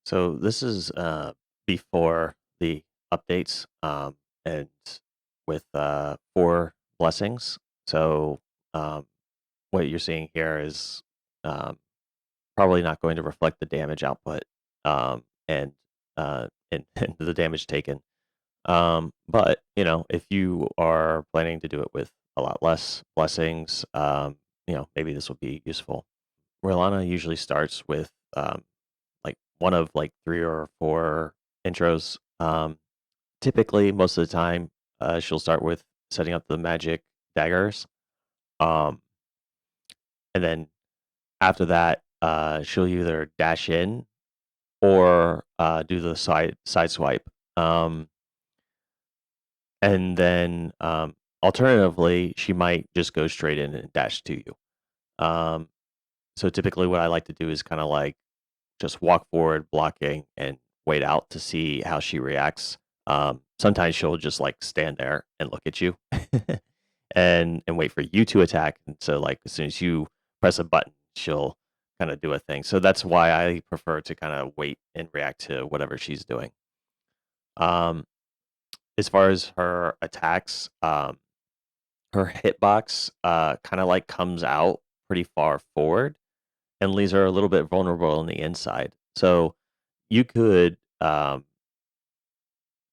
So this is before the updates, and with four blessings. So um, what you're seeing here is um, probably not going to reflect the damage output, and and the damage taken. But if you are planning to do it with a lot less blessings, maybe this will be useful. Rellana usually starts with like one of like three or four intros. Typically, most of the time, she'll start with setting up the magic daggers, um, and then after that, she'll either dash in or do the side swipe, and then alternatively, she might just go straight in and dash to you. Um, so typically, what I like to do is kind of like just walk forward, blocking, and wait out to see how she reacts. Sometimes she'll just like stand there and look at you, and wait for you to attack. And so like as soon as you press a button, she'll kind of do a thing. So that's why I prefer to kind of wait and react to whatever she's doing. Um, as far as her attacks, her hitbox kind of like comes out pretty far forward and leaves her a little bit vulnerable on the inside. So you could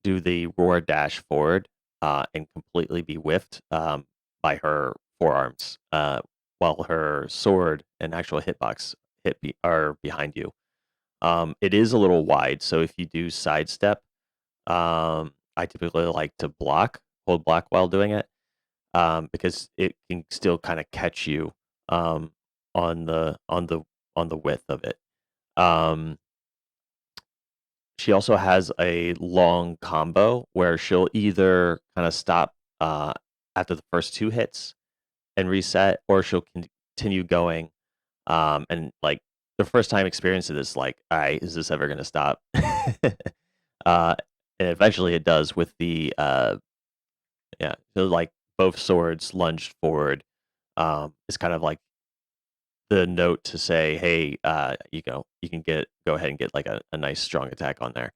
do the roar dash forward and completely be whiffed by her forearms, while her sword and actual hitbox are behind you. It is a little wide, so if you do sidestep, I typically like to hold block while doing it, because it can still kind of catch you um, on the width of it. Um, She also has a long combo where she'll either kind of stop after the first two hits and reset, or she'll continue going. And like the first time experience of this, like, all right, is this ever going to stop? uh, and eventually it does with the yeah. So like both swords lunged forward. It's kind of like the note to say, hey, you can go ahead and get like a nice strong attack on there.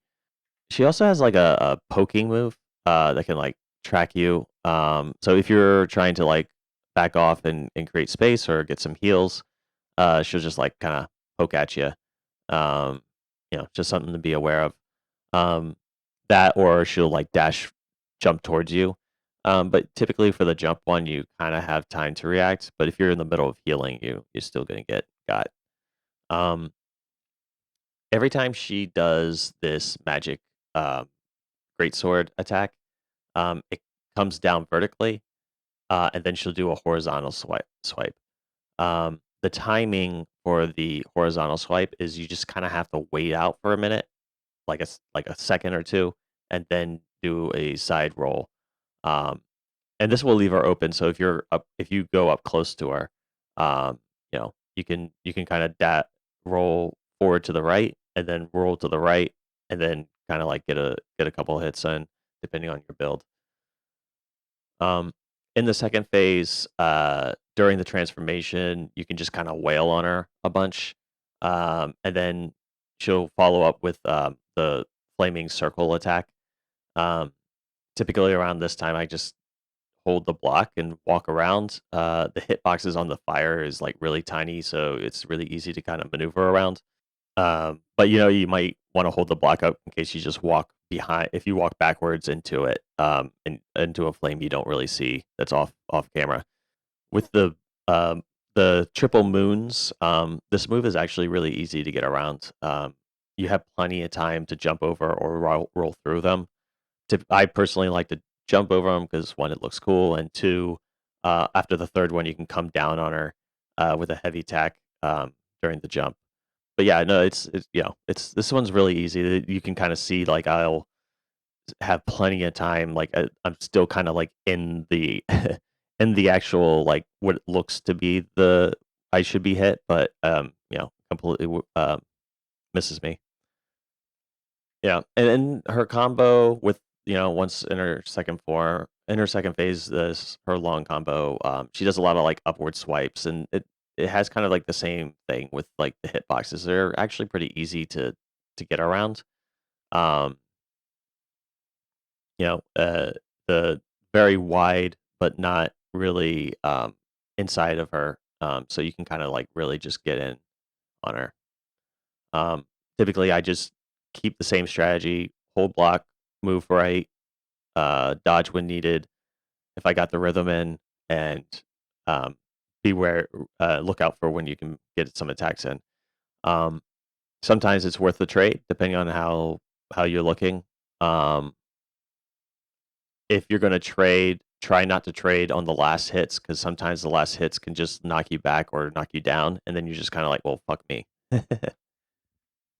She also has like a poking move that can like track you. So if you're trying to like back off and create space or get some heals, she'll just like kind of poke at you. Um, just something to be aware of. Um, that or she'll like jump towards you. But typically for the jump one, you kind of have time to react. But if you're in the middle of healing, you're still gonna get got. Um, every time she does this magic um, greatsword attack, it comes down vertically, and then she'll do a horizontal swipe. The timing for the horizontal swipe is you just kind of have to wait out for a minute, like a second or two, and then do a side roll. Um, and this will leave her open. So if you go up close to her, you can kind of roll forward to the right, and then roll to the right, and then kind of like get a couple hits in, depending on your build. Um, in the second phase, during the transformation, you can just kind of wail on her a bunch, and then she'll follow up with the flaming circle attack. Um, typically around this time, I just hold the block and walk around. The hitboxes on the fire is like really tiny, so it's really easy to kind of maneuver around. But you might want to hold the block up in case you just walk behind. If you walk backwards into it, into a flame you don't really see that's off camera. With the triple moons, this move is actually really easy to get around. You have plenty of time to jump over or roll through them. I personally like to jump over them because one, it looks cool, and two, after the third one, you can come down on her with a heavy attack during the jump. But yeah, no, it's this one's really easy. You can kind of see like I'll have plenty of time. Like I'm still kind of like in the in the actual like what it looks to be the I should be hit, but completely misses me. Yeah, and then her combo with once in her second phase, this her long combo. She does a lot of like upward swipes, and it has kind of like the same thing with like the hitboxes. They're actually pretty easy to get around. Um, the very wide, but not really inside of her. So you can kind of like really just get in on her. Um, Typically, I just keep the same strategy: hold block, move right, dodge when needed. If I got the rhythm in, and um, beware, look out for when you can get some attacks in. Um, Sometimes it's worth the trade, depending on how you're looking. Um, if you're going to trade, try not to trade on the last hits, because sometimes the last hits can just knock you back or knock you down, and then you're just kind of like, well, fuck me.